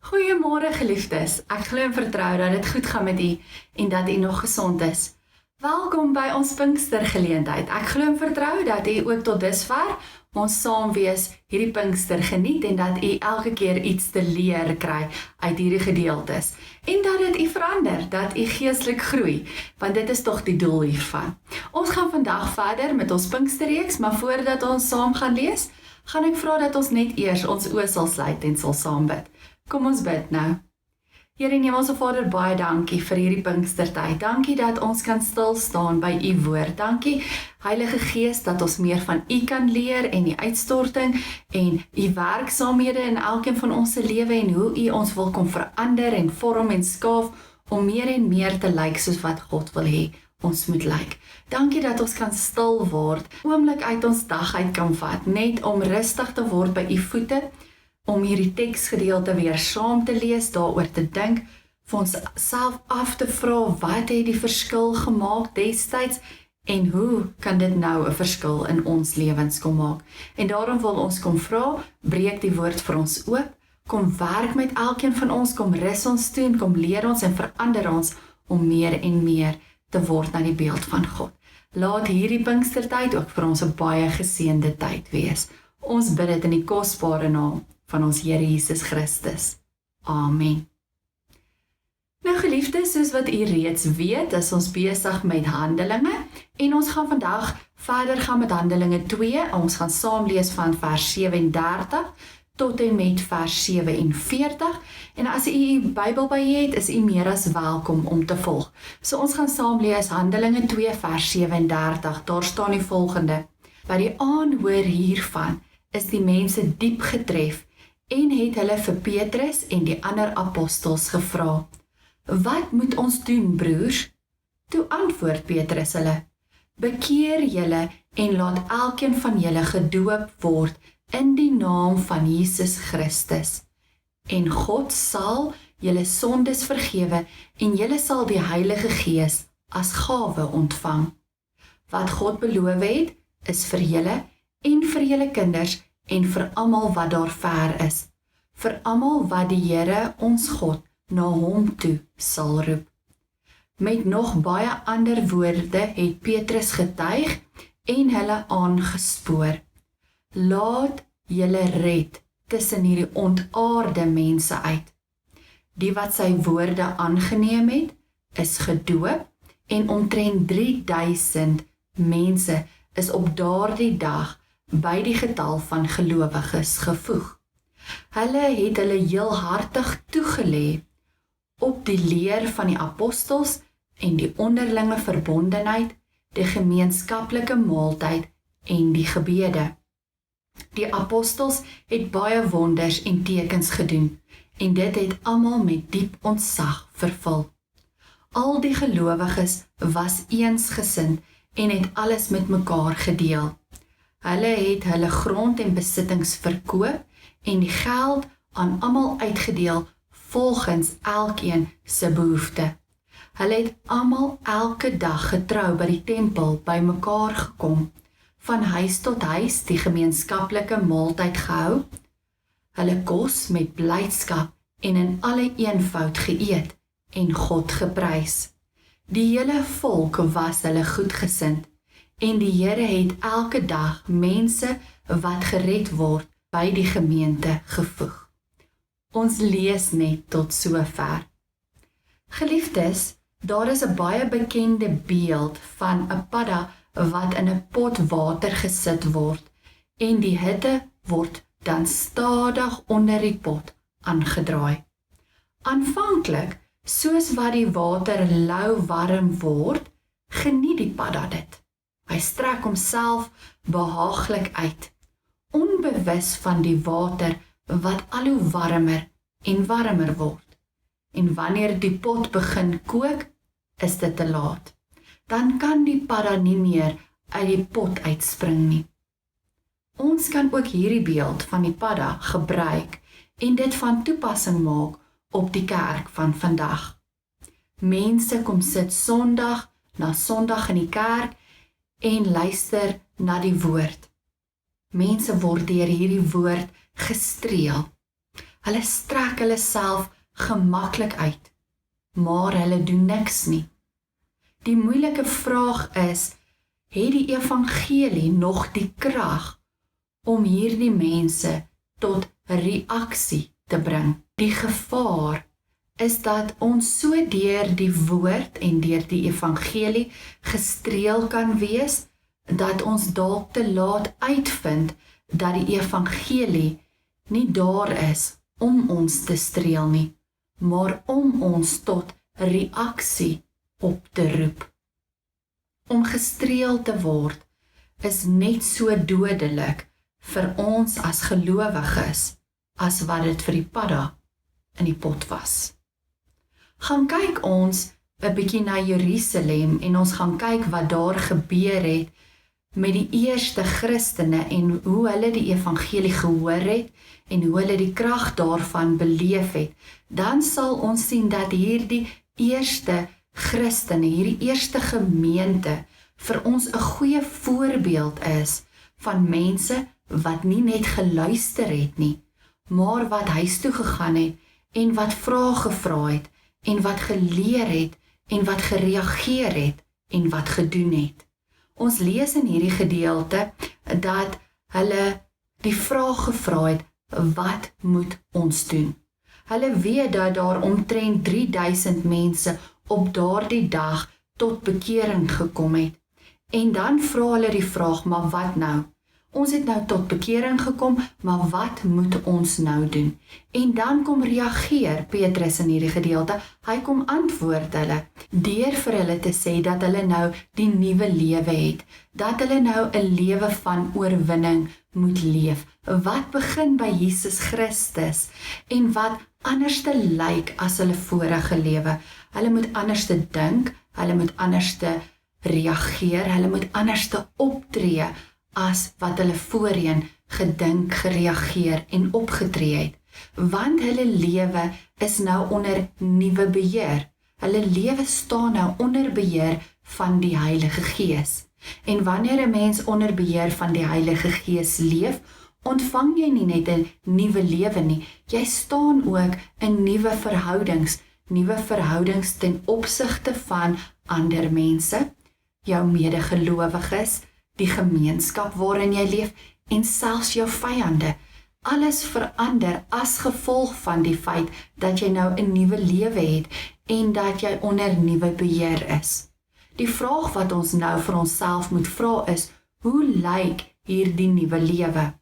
Goeiemôre geliefdes, ek glo en vertrou dat dit goed gaan met u en dat u nog gesond is. Welkom by ons Pinkstergeleentheid. Ek glo en vertrou dat u ook tot dusver ons saam wees hierdie Pinkster geniet en dat u elke keer iets te leer kry uit hierdie gedeeltes. En dat dit u verander, dat u geestelik groei, want dit is tog die doel hiervan. Ons gaan vandag verder met ons Pinksterreeks, maar voordat ons saam gaan lees, gaan ek vra dat ons net eers ons oë sal sluit en sal saam bid. Kom ons bid nou. Here en Hemelse Vader, baie dankie vir hierdie Pinkstertyd. Dankie dat ons kan stil staan by U woord. Dankie Heilige Gees dat ons meer van U kan leer en die uitstorting en U werksaamhede in elkeen van ons se lewe en hoe U ons wil kom verander en vorm en skaaf om meer en meer te lyk soos wat God wil hê ons moet lyk. Dankie dat ons kan stil word, oomblik uit ons dag uit kan vat, net om rustig te word by U voete, om hierdie teksgedeelte weer saam te lees, daaroor te dink, vir ons self af te vra, wat het die verskil gemaak destyds, en hoe kan dit nou 'n verskil in ons lewens kom maak? En daarom wil ons kom vra, breek die woord vir ons oop, kom werk met elkeen van ons, kom rus ons toe, en kom leer ons en verander ons, om meer en meer te word na die beeld van God. Laat hierdie Pinkstertyd ook vir ons 'n baie geseënde tyd wees. Ons bid dit in die kosbare naam van ons Here Jesus Christus. Amen. Nou geliefdes, soos wat u reeds weet, is ons besig met Handelinge en ons gaan vandag verder gaan met Handelinge 2. Ons gaan saam lees van vers 37 tot en met vers 47. En as u u Bybel by het, is u meer as welkom om te volg. So ons gaan saam lees Handelinge 2 vers 37. Daar staan die volgende: By die aanhoor hiervan is die mense diep getref en het hulle vir Petrus en die ander apostels gevra: Wat moet ons doen, broers? Toe antwoord Petrus hulle: Bekeer julle en laat elkeen van julle gedoop word in die naam van Jesus Christus. En God sal julle sondes vergewe en julle sal die Heilige Gees as gawe ontvang. Wat God beloof het, is vir julle en vir julle kinders en vir almal wat daar ver is, vir almal wat die Here ons God na hom toe sal roep. Met nog baie ander woorde het Petrus getuig en hulle aangespoor: Laat julle red tussen hierdie ontaarde mense uit. Die wat sy woorde aangeneem het, is gedoop en omtrent 3000 mense is op daardie dag by die getal van gelowiges gevoeg. Hulle het hulle heel hartig toegelê op die leer van die apostels en die onderlinge verbondenheid, die gemeenskaplike maaltyd en die gebede. Die apostels het baie wonders en tekens gedoen en dit het almal met diep ontzag vervul. Al die gelowiges was eensgesind en het alles met mekaar gedeel. Hulle het hulle grond en besittings verkoop en die geld aan almal uitgedeel volgens elkeen se behoefte. Hulle het almal elke dag getrou by die tempel by mekaar gekom, van huis tot huis die gemeenskaplike maaltyd gehou, hulle kos met blydskap en in alle eenvoud geëet en God geprys. Die hele volk was hulle goedgesind en die Here het elke dag mense wat gered word by die gemeente gevoeg. Ons lees net tot sover. Geliefdes, daar is 'n baie bekende beeld van 'n padda wat in 'n pot water gesit word en die hitte word dan stadig onder die pot aangedraai. Aanvanklik, soos wat die water lou warm word, geniet die padda dit. Hy strek homself behaaglik uit, onbewus van die water wat al hoe warmer en warmer word. En wanneer die pot begin kook, is dit te laat. Dan kan die padda nie meer uit die pot uitspring nie. Ons kan ook hierdie beeld van die padda gebruik en dit van toepassing maak op die kerk van vandag. Mense kom sit Sondag na Sondag in die kerk en luister na die woord. Mense word deur hierdie woord gestreel. Hulle strek hulle self gemaklik uit, maar hulle doen niks nie. Die moeilike vraag is, het die evangelie nog die krag om hierdie mense tot reaksie te bring? Die gevaar is dat ons so deur die woord en deur die evangelie gestreel kan wees, dat ons dalk te laat uitvind dat die evangelie nie daar is om ons te streel nie, maar om ons tot reaksie op te roep. Om gestreel te word is net so dodelik vir ons as gelowiges as wat dit vir die padda in die pot was. Gaan kyk ons 'n bietjie na Jerusalem en ons gaan kyk wat daar gebeur het met die eerste Christene en hoe hulle die evangelie gehoor het en hoe hulle die krag daarvan beleef het. Dan sal ons sien dat hierdie eerste Christene, hierdie eerste gemeente vir ons 'n goeie voorbeeld is van mense wat nie net geluister het nie, maar wat huis toe gegaan het en wat vrae gevra het en wat geleer het en wat gereageer het en wat gedoen het. Ons lees in hierdie gedeelte dat hulle die vraag gevra het, wat moet ons doen? Hulle weet dat daar omtrent 3000 mense op daardie dag tot bekering gekom het. En dan vra hulle die vraag, maar wat nou? Ons het nou tot bekering gekom, maar wat moet ons nou doen? En dan kom reageer Petrus in hierdie gedeelte, hy kom antwoord hulle, deur vir hulle te sê dat hulle nou die nuwe lewe het, dat hulle nou 'n lewe van oorwinning moet leef, wat begin by Jesus Christus, en wat anders te lyk as hulle vorige lewe. Hulle moet anders te dink, hulle moet anders te reageer, hulle moet anders te optree, as wat hulle voorheen gedink, gereageer en opgetree het. Want hulle lewe is nou onder nuwe beheer. Hulle lewe staan nou onder beheer van die Heilige Gees. En wanneer 'n mens onder beheer van die Heilige Gees leef, ontvang jy nie net 'n nuwe lewe nie, jy staan ook in nuwe verhoudings ten opsigte van ander mense, jou medegelowiges, die gemeenskap waarin jy leef en selfs jou vyande. Alles verander as gevolg van die feit dat jy nou 'n nuwe lewe het en dat jy onder nuwe beheer is. Die vraag wat ons nou vir onsself moet vra is, hoe lyk hierdie nuwe lewe?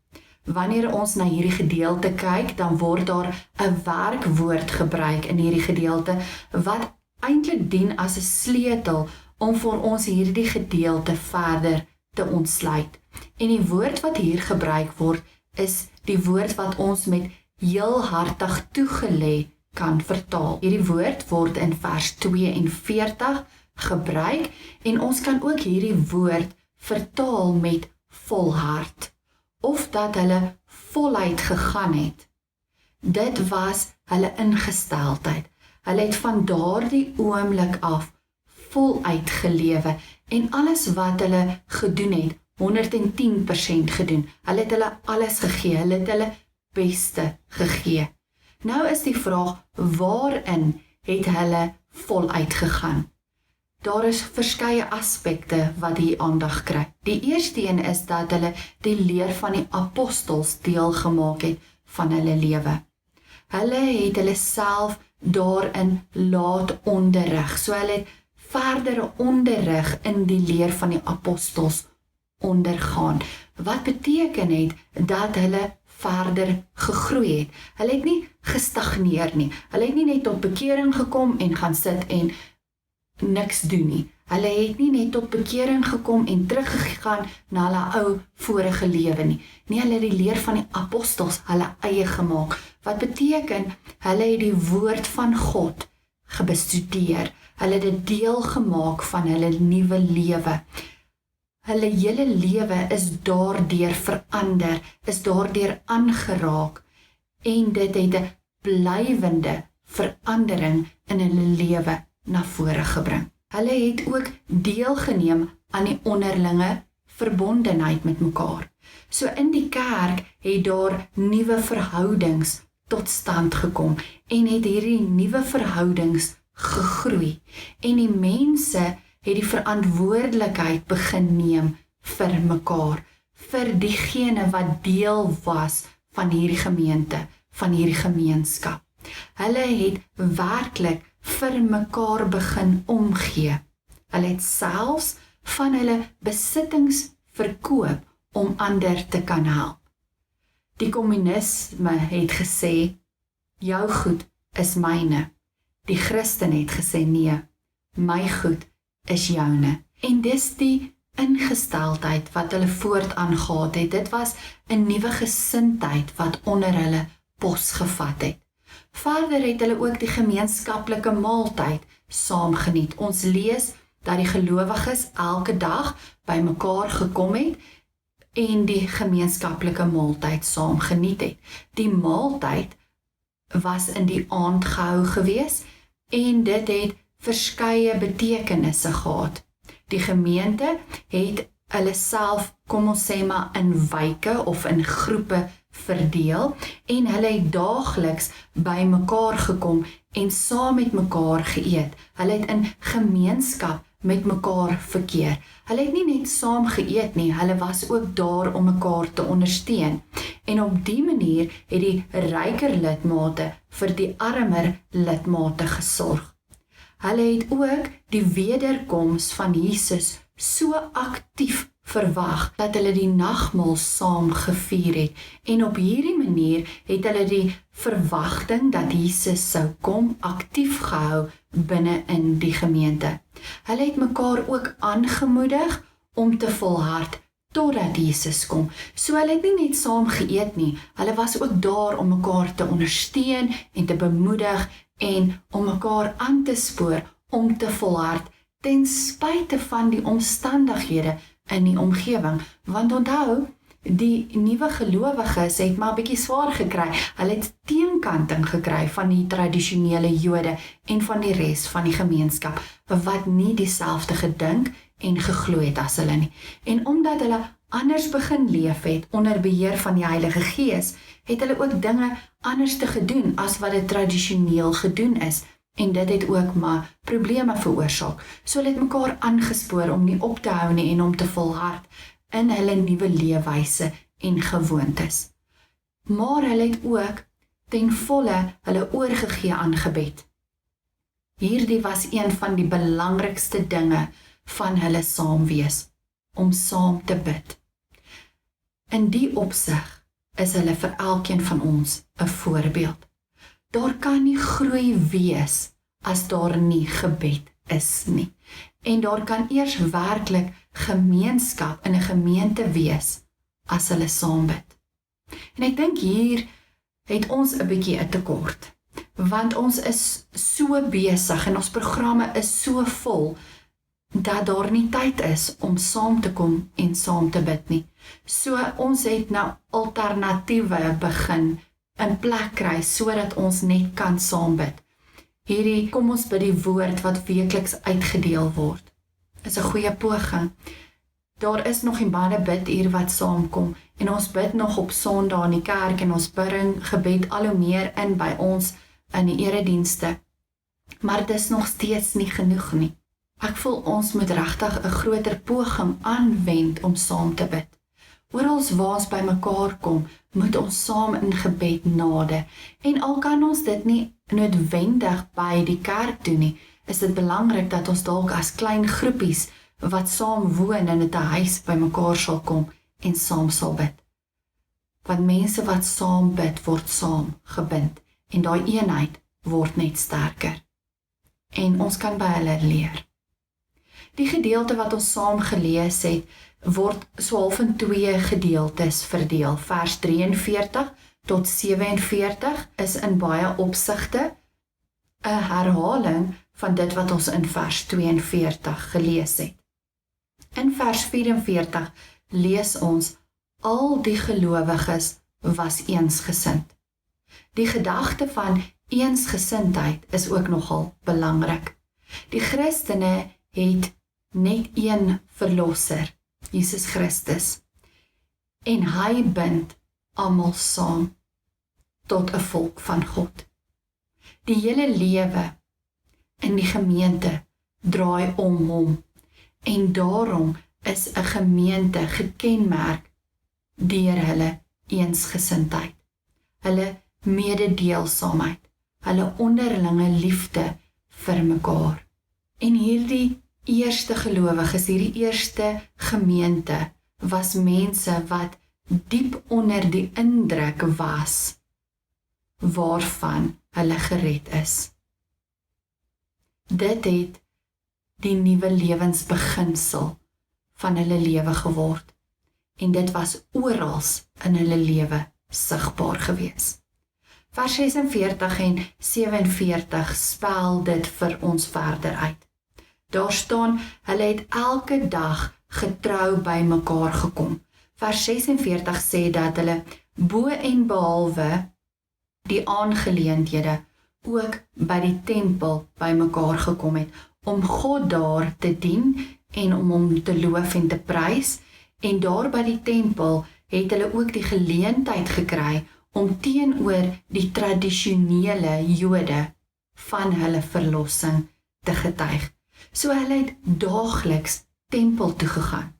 Wanneer ons na hierdie gedeelte kyk, dan word daar 'n werkwoord gebruik in hierdie gedeelte wat eintlik dien as 'n sleutel om vir ons hierdie gedeelte verder te ontsluit. En die woord wat hier gebruik word, is die woord wat ons met heelhartig toegelê kan vertaal. Hierdie woord word in vers 42 gebruik en ons kan ook hierdie woord vertaal met volhard, of dat hulle voluit gegaan het. Dit was hulle ingesteldheid. Hulle het van daardie oomblik af voluit gelewe en alles wat hulle gedoen het, 110% gedoen. Hulle het hulle alles gegee, hulle het hulle beste gegee. Nou is die vraag, waarin het hulle voluit gegaan? Daar is verskeie aspekte wat hier aandag kry. Die eerste een is dat hulle die leer van die apostels deel gemaak het van hulle lewe. Hulle het hulle self daarin laat onderrig. So hulle het verdere onderrig in die leer van die apostels ondergaan. Wat beteken het dat hulle verder gegroei het. Hulle het nie gestagneer nie. Hulle het nie net tot bekering gekom en gaan sit en niks doen nie. Hulle het nie net tot bekering gekom en teruggegaan na hulle ou vorige lewe nie. Nee, hulle het die leer van die apostels hulle eie gemaak. Wat beteken, hulle het die woord van God gebestudeer. Hulle het dit deel gemaak van hulle nuwe lewe. Hulle hele lewe is daardeur verander, is daardeur aangeraak en dit het 'n blywende verandering in hulle lewe na vore gebring. Hulle het ook deelgeneem aan die onderlinge verbondenheid met mekaar. So in die kerk het daar nuwe verhoudings tot stand gekom en het hierdie nuwe verhoudings gegroei en die mense het die verantwoordelikheid begin neem vir mekaar, vir diegene wat deel was van hierdie gemeente, van hierdie gemeenskap. Hulle het werklik vir mekaar begin omgee. Hulle het selfs van hulle besittings verkoop om ander te kan help. Die kommunisme het gesê, jou goed is myne. Die Christen het gesê, nee, my goed is joune. En dis die ingesteldheid wat hulle voortaan gehad het. Dit was 'n nuwe gesindheid wat onder hulle posgevat het. Verder het hulle ook die gemeenskaplike maaltyd saam geniet. Ons lees dat die gelowiges elke dag by mekaar gekom het en die gemeenskaplike maaltyd saam geniet het. Die maaltyd was in die aand gehou gewees en dit het verskeie betekenisse gehad. Die gemeente het hulle self, kom ons sê maar, in wyke of in groepe verdeel en hulle het daagliks by mekaar gekom en saam met mekaar geëet. Hulle het in gemeenskap met mekaar verkeer. Hulle het nie net saam geëet nie, hulle was ook daar om mekaar te ondersteun. En op die manier het die ryker lidmate vir die armer lidmate gesorg. Hulle het ook die wederkoms van Jesus so aktief verwag dat hulle die nagmaal saam gevier het. En op hierdie manier het hulle die verwagting dat Jesus sou kom aktief gehou binne in die gemeente. Hulle het mekaar ook aangemoedig om te volhard totdat Jesus kom. So hulle het nie net saam geëet nie, hulle was ook daar om mekaar te ondersteun en te bemoedig en om mekaar aan te spoor om te volhard ten spyte van die omstandighede in die omgewing. Want onthou, die nuwe gelowiges het maar 'n bietjie swaar gekry. Hulle het teenkanting gekry van die tradisionele Jode en van die res van die gemeenskap wat nie dieselfde gedink en geglo het as hulle nie. En omdat hulle anders begin leef het onder beheer van die Heilige Gees, het hulle ook dinge anders te gedoen as wat dit tradisioneel gedoen is. En dit het ook maar probleme veroorsaak. So hulle het mekaar aangespoor om nie op te hou nie en om te volhard in hulle nuwe leefwyse en gewoontes. Maar hulle het ook ten volle hulle oorgegee aan gebed. Hierdie was een van die belangrikste dinge van hulle saamwees, om saam te bid. In die opsig is hulle vir elkeen van ons 'n voorbeeld. Daar kan nie groei wees as daar nie gebed is nie. En daar kan eers werklik gemeenskap in 'n gemeente wees as hulle saam bid. En ek dink hier het ons 'n bietjie 'n tekort, want ons is so besig en ons programme is so vol dat daar nie tyd is om saam te kom en saam te bid nie. So ons het nou alternatiewe begin in plek kry sodat ons net kan saam bid. Hierdie kom ons by die woord wat weekliks uitgedeel word. Is 'n goeie poging. Daar is nog nie baie biduur wat saamkom en ons bid nog op Sondag in die kerk en ons bring gebed al hoe meer in by ons in die eredienste. Maar dis nog steeds nie genoeg nie. Ek voel ons moet regtig 'n groter poging aanwend om saam te bid. Orals waar ons by mekaar kom, moet ons saam in gebed nader. En al kan ons dit nie noodwendig by die kerk doen nie, is dit belangrik dat ons dalk as klein groepies wat saam woon in 'n huis by mekaar sal kom en saam sal bid. Want mense wat saam bid, word saam gebind en daai eenheid word net sterker. En ons kan by hulle leer. Die gedeelte wat ons saam gelees het, word so half in 2 gedeeltes verdeel. Vers 43 tot 47 is in baie opsigte 'n herhaling van dit wat ons in vers 42 gelees het. In vers 44 lees ons, al die gelowiges was eensgesind. Die gedagte van eensgesindheid is ook nogal belangrik. Die Christene het net een verlosser, Jesus Christus, en hy bind almal saam. tot 'n volk van God. Die hele lewe in die gemeente draai om hom en daarom is 'n gemeente gekenmerk deur hulle eensgesindheid, hulle mededeelsaamheid, hulle onderlinge liefde vir mekaar. En hierdie eerste gelowiges, hierdie eerste gemeente was mense wat diep onder die indruk was waarvan hulle gered is. Dit het die nuwe lewensbeginsel van hulle lewe geword en dit was oral in hulle lewe sigbaar gewees. Vers 46 en 47 spel dit vir ons verder uit. Daar staan, hulle het elke dag getrou by mekaar gekom. Vers 46 sê dat hulle bo en behalwe die aangeleenthede ook by die tempel by mekaar gekom het, om God daar te dien en om hom te loof en te prys, en daar by die tempel het hulle ook die geleentheid gekry om teenoor die tradisionele Jode van hulle verlossing te getuig. So hulle het daagliks tempel toe gegaan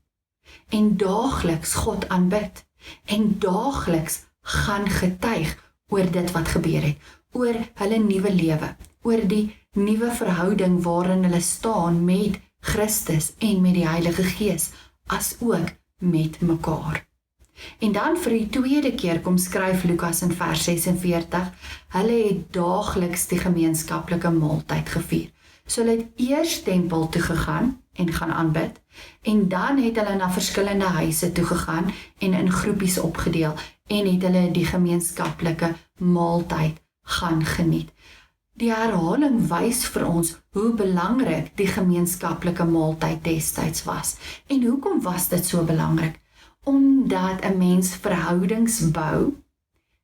en daagliks God aanbid en daagliks gaan getuig oor dit wat gebeur het, oor hulle nuwe lewe, oor die nuwe verhouding waarin hulle staan met Christus en met die Heilige Gees, as ook met mekaar. En dan vir die tweede keer kom skryf Lukas in vers 46, hulle het daagliks die gemeenskaplike maaltyd gevier. So hulle het eers tempel toe gegaan en gaan aanbid, en dan het hulle na verskillende huise toe gegaan en in groepies opgedeel, en het hulle die gemeenskaplike maaltyd gaan geniet. Die herhaling wys vir ons hoe belangrik die gemeenskaplike maaltyd destyds was. En hoekom was dit so belangrik? Omdat 'n mens verhoudings bou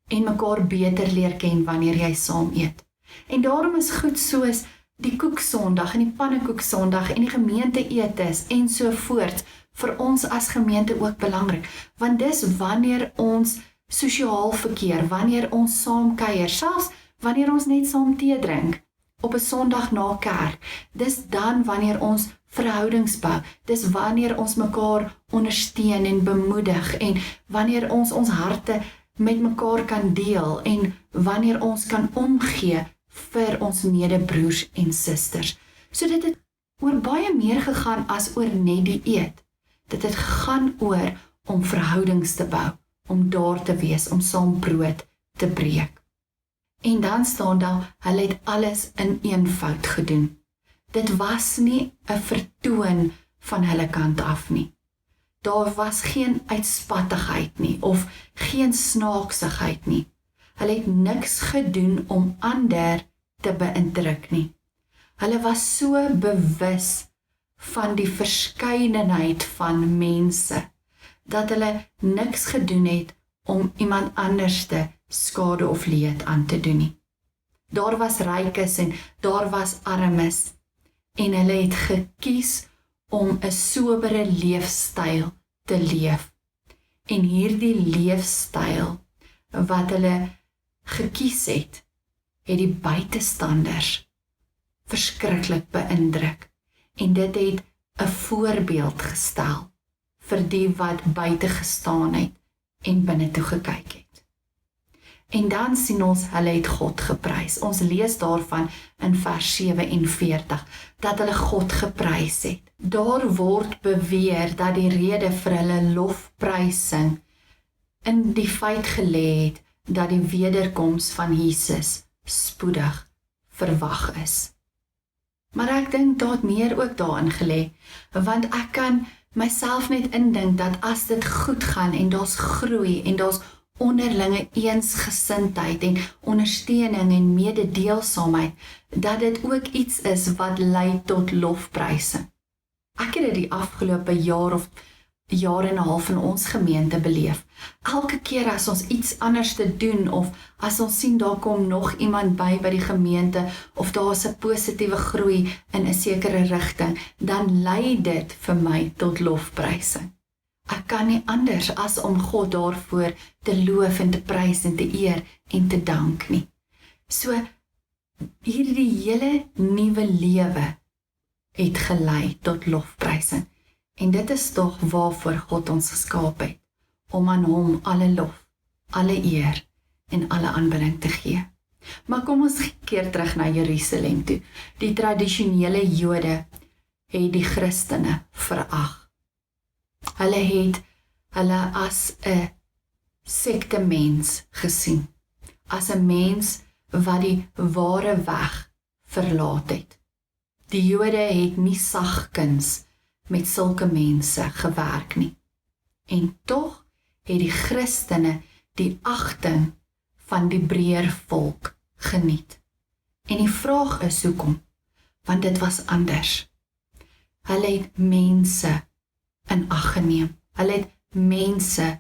en mekaar beter leer ken wanneer jy saam eet. En daarom is goed soos die koeksondag en die pannekoeksondag en die gemeenteetes en so voort vir ons as gemeente ook belangrik. Want dis wanneer ons sosiaal verkeer, wanneer ons saam kuier, selfs wanneer ons net saam tee drink op 'n Sondag na kerk. Dis dan wanneer ons verhoudings bou. Dis wanneer ons mekaar ondersteun en bemoedig en wanneer ons ons harte met mekaar kan deel en wanneer ons kan omgee vir ons medebroers en susters. So dit het oor baie meer gegaan as oor net die eet. Dit het gegaan oor om verhoudings te bou, om daar te wees, om saam brood te breek. En dan staan daar, hulle het alles in eenvoud gedoen. Dit was nie 'n vertoon van hulle kant af nie. Daar was geen uitspattigheid nie, of geen snaaksigheid nie. Hulle het niks gedoen om ander te beïndruk nie. Hulle was so bewus van die verskeidenheid van mense, dat hulle niks gedoen het om iemand anders te skade of leed aan te doen nie. Daar was rykes en daar was armes, en hulle het gekies om 'n sobere leefstyl te leef. En hierdie leefstyl wat hulle gekies het die buitestanders verskriklik beïndruk. En dit het 'n voorbeeld gestel vir die wat buite gestaan het en binne toe gekyk het. En dan sien ons, hulle het God geprys. Ons lees daarvan in vers 47, dat hulle God geprys het. Daar word beweer dat die rede vir hulle lofprysing in die feit gelê het, dat die wederkoms van Jesus spoedig verwag is. Maar ek dink daar het meer ook daarin gelê, want ek kan myself net indink dat as dit goed gaan en daar's groei en daar's onderlinge eensgesindheid en ondersteuning en mededeelsaamheid, dat dit ook iets is wat lei tot lofprysing. Ek het dit die afgelope jaar of jaar en 'n half in ons gemeente beleef. Elke keer as ons iets anders te doen of as ons sien daar kom nog iemand by die gemeente of daar is 'n positiewe groei in 'n sekere rigting, dan lei dit vir my tot lofprysing. Ek kan nie anders as om God daarvoor te loof en te prys en te eer en te dank nie. So, hierdie hele nuwe lewe het gelei tot lofprysing. En dit is tog waarvoor God ons geskaap het, om aan hom alle lof, alle eer en alle aanbidding te gee. Maar kom ons keer terug na Jerusalem toe. Die tradisionele Jode het die Christene verag. Hulle het hulle as 'n sekte mens gesien, as 'n mens wat die ware weg verlaat het. Die Jode het nie sagkens met sulke mense gewerk nie. En tog het die Christene die agting van die breër volk geniet. En die vraag is hoekom? Want dit was anders. Hulle het mense in ag geneem. Hulle het mense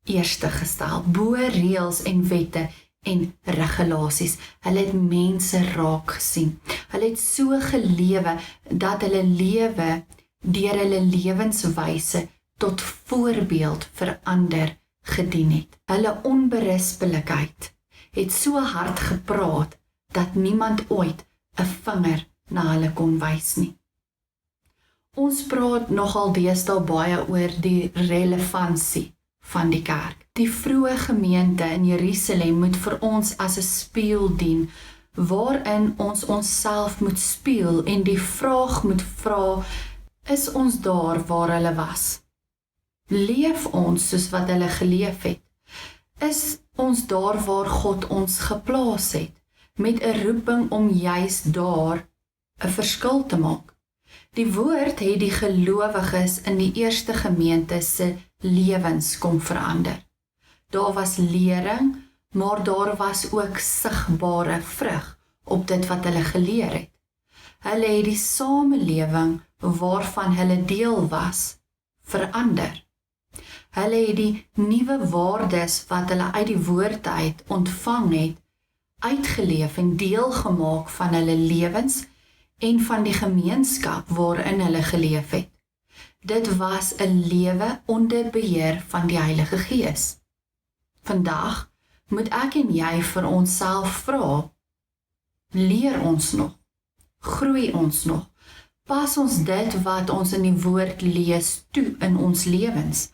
eerste gestel, bo reëls en wette en regulasies. Hulle het mense raak gesien. Hulle het so gelewe dat hulle lewe deur hulle lewenswyse tot voorbeeld vir ander gedien het. Hulle onberispelikheid het so hard gepraat dat niemand ooit 'n vinger na hulle kon wys nie. Ons praat nogal deesdae baie oor die relevantie van die kerk. Die vroeë gemeente in Jerusalem moet vir ons as 'n spieël dien, waarin ons onsself moet spieël en die vraag moet vra, is ons daar waar hulle was? Leef ons soos wat hulle geleef het? Is ons daar waar God ons geplaas het, met 'n roeping om juis daar 'n verskil te maak? Die woord het die gelowiges in die eerste gemeente se lewens kom verander. Daar was lering, maar daar was ook sigbare vrug op dit wat hulle geleer het. Hulle het die samelewing waarvan hulle deel was, verander. Hulle het die nuwe waardes wat hulle uit die woord uit ontvang het, uitgeleef en deel gemaak van hulle lewens en van die gemeenskap waarin hulle geleef het. Dit was 'n lewe onder beheer van die Heilige Gees. Vandag moet ek en jy vir onsself vra, leer ons nog? Groei ons nog? Pas ons dit wat ons in die woord lees toe in ons lewens?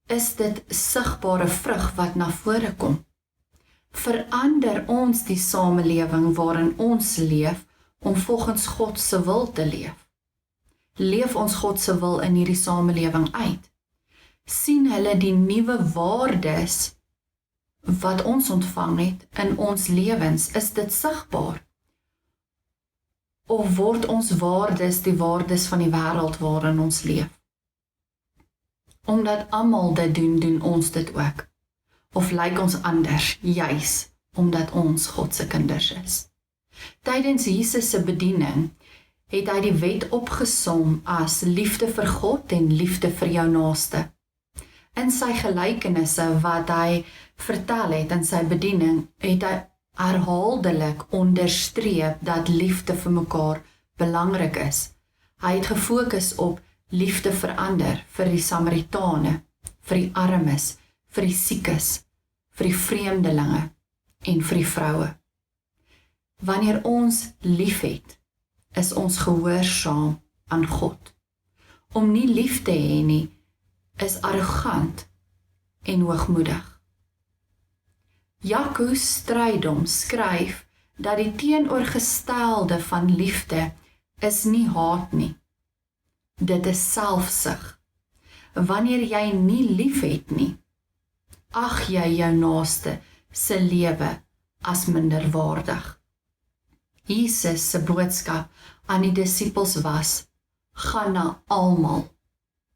Is dit sigbare vrug wat na vore kom? Verander ons die samelewing waarin ons leef om volgens God se wil te leef? Leef ons God se wil in hierdie samelewing uit? Sien hulle die nuwe waardes wat ons ontvang het in ons lewens? Is dit sigbaar? Of word ons waardes die waardes van die wêreld waarin ons leef? Omdat almal dit doen, doen ons dit ook. Of lyk ons anders, juis omdat ons God se kinders is? Tydens Jesus se bediening het hy die wet opgesom as liefde vir God en liefde vir jou naaste. In sy gelykenisse wat hy vertel het in sy bediening, het hy herhaaldelik onderstreep dat liefde vir mekaar belangrik is. Hy het gefokus op liefde vir ander, vir die Samaritane, vir die armes, vir die siekes, vir die vreemdelinge en vir die vroue. Wanneer ons liefhet, is ons gehoorsaam aan God. Om nie lief te hê nie, is arrogant en hoogmoedig. Jacques Strydom skryf dat die teenoorgestelde van liefde is nie haat nie. Dit is selfsug. Wanneer jy nie liefhet nie, ag jy jou naaste se lewe as minderwaardig. Jesus se boodskap aan die disippels was, gaan na almal,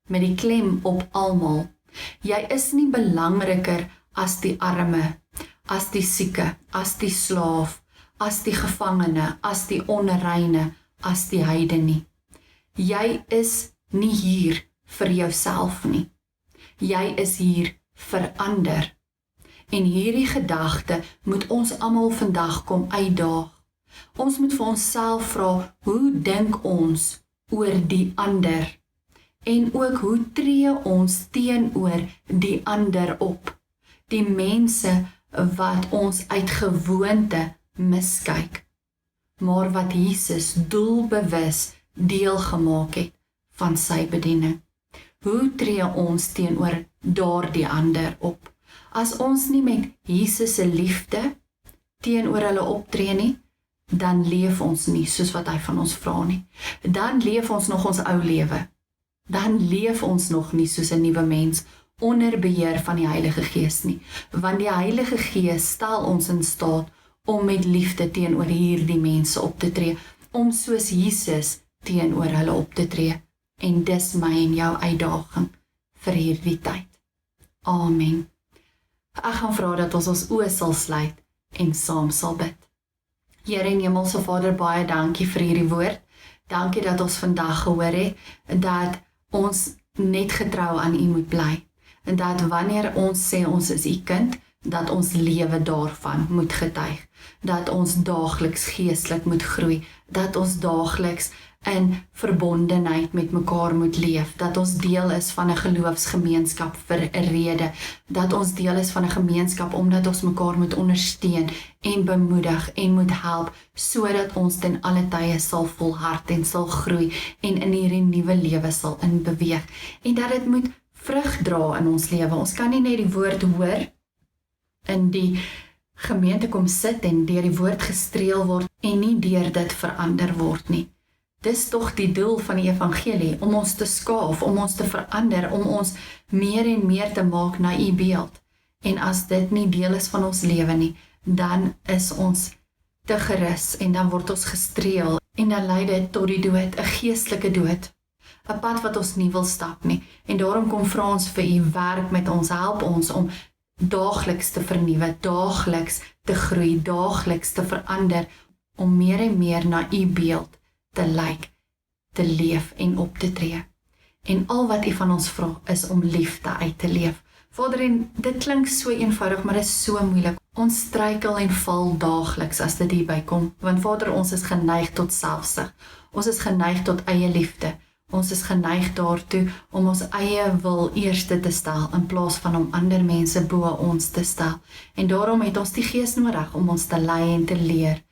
met die klem op almal. Jy is nie belangriker as die arme, as die sieke, as die slaaf, as die gevangene, as die onreine, as die heiden nie. Jy is nie hier vir jouself nie. Jy is hier vir ander. En hierdie gedagte moet ons almal vandag kom uitdaag. Ons moet vir onsself vra, hoe dink ons oor die ander? En ook hoe tree ons teenoor die ander op? Die mense wat ons uit gewoonte miskyk, maar wat Jesus doelbewus deel gemaak het van sy bediening. Hoe tree ons teenoor daardie ander op? As ons nie met Jesus se liefde teenoor hulle optree nie, dan leef ons nie soos wat hy van ons vra nie. Dan leef ons nog ons ou lewe. Dan leef ons nog nie soos 'n nuwe mens onder beheer van die Heilige Gees nie, want die Heilige Gees stel ons in staat om met liefde teenoor hierdie mense op te tree, om soos Jesus teenoor hulle op te tree. En dis my en jou uitdaging vir hierdie tyd. Amen. Ek gaan vra dat ons oë sal sluit en saam sal bid. Here en Hemelse Vader, baie dankie vir hierdie woord. Dankie dat ons vandag gehoor het, dat ons net getrou aan U moet bly. En dat wanneer ons sê ons is U kind, dat ons lewe daarvan moet getuig. Dat ons daagliks geestelik moet groei. Dat ons daagliks in verbondenheid met mekaar moet leef. Dat ons deel is van 'n geloofsgemeenskap vir 'n rede. Dat ons deel is van 'n gemeenskap omdat ons mekaar moet ondersteun en bemoedig en moet help, sodat ons ten alle tye sal volhard en sal groei en in hierdie nuwe lewe sal inbeweeg. En dat dit moet vrug dra in ons lewe. Ons kan nie net die woord hoor, in die gemeente kom sit en deur die woord gestreel word en nie deur dit verander word nie. Dis tog die doel van die evangelie, om ons te skaaf, om ons te verander, om ons meer en meer te maak na U beeld. En as dit nie deel is van ons lewe nie, dan is ons te gerus en dan word ons gestreel en dan lei dit tot die dood, 'n geestelike dood. 'n Pad wat ons nie wil stap nie. En daarom kom vra ons vir U, werk met ons, help ons om daagliks te vernuwe, daagliks te groei, daagliks te verander, om meer en meer na U beeld te lyk, te leef en op te tree. En al wat U van ons vra is om liefde uit te leef. Vader, en dit klink so eenvoudig, maar dit is so moeilik. Ons struikel en val daagliks as dit hierby kom, want Vader, ons is geneig tot selfsug. Ons is geneig tot eie liefde. Ons is geneig daartoe om ons eie wil eerste te stel, in plaas van om ander mense bo ons te stel. En daarom het ons die Gees nodig om ons te lei en te leer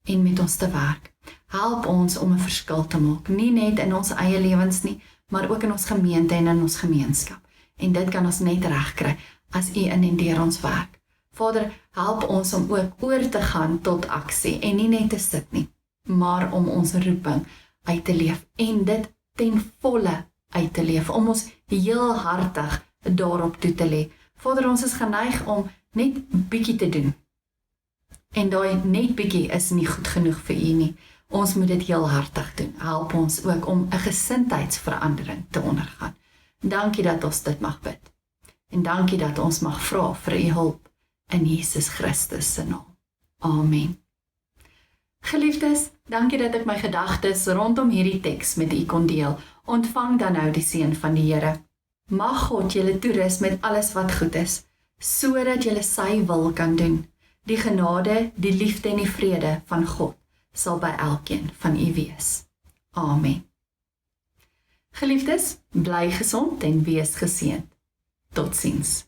en met ons te werk. Help ons om 'n verskil te maak, nie net in ons eie lewens nie, maar ook in ons gemeente en in ons gemeenskap. En dit kan ons net regkry as U in en deur ons werk. Vader, help ons om ook oor te gaan tot aksie en nie net te sit nie, maar om ons roeping uit te leef en dit ten volle uit te leef, om ons heel hartig daarop toe te lê. Vader, ons is geneig om net bietjie te doen. En daai net bietjie is nie goed genoeg vir U nie. Ons moet dit heel hartig doen. Help ons ook om 'n gesindheidsverandering te ondergaan. Dankie dat ons dit mag bid. En dankie dat ons mag vra vir U hulp in Jesus Christus se naam. Amen. Geliefdes, dankie dat ek my gedagtes rondom hierdie teks met U kon deel. Ontvang dan nou die seën van die Here. Mag God julle toerus met alles wat goed is, sodat julle sy wil kan doen. Die genade, die liefde en die vrede van God sal by elkeen van U wees. Amen. Geliefdes, bly gesond en wees geseënd. Totsiens.